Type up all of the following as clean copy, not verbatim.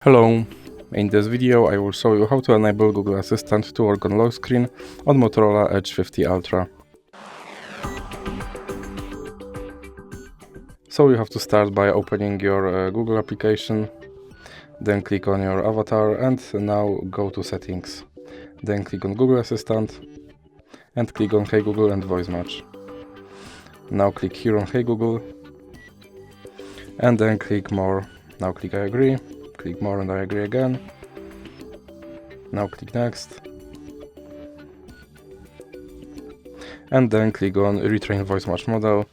Hello, in this video I will show you how to enable Google Assistant to work on lock screen on Motorola Edge 50 Ultra. So you have to start by opening your Google application, then click on your avatar and now go to settings. Then click on Google Assistant and click on Hey Google and voice match. Now click here on Hey Google and then click more. Now click I agree. Click more and I agree again. Now click next. And then click on retrain voice match model.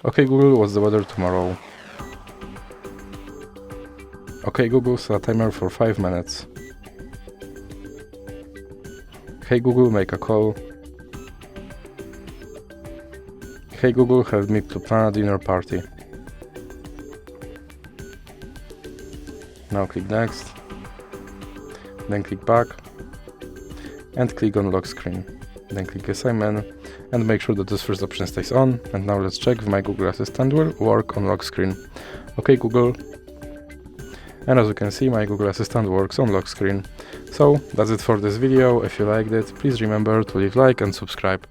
Okay Google, what's the weather tomorrow? Okay Google, set a timer for 5 minutes. Hey Google, make a call. Hey Google, help me to plan a dinner party. Now click next, then click back and click on lock screen, then click assignment and make sure that this first option stays on. And now let's check if my Google Assistant will work on lock screen. Okay Google, and as you can see my Google Assistant works on lock screen. So that's it for this video. If you liked it, please remember to leave a like and subscribe.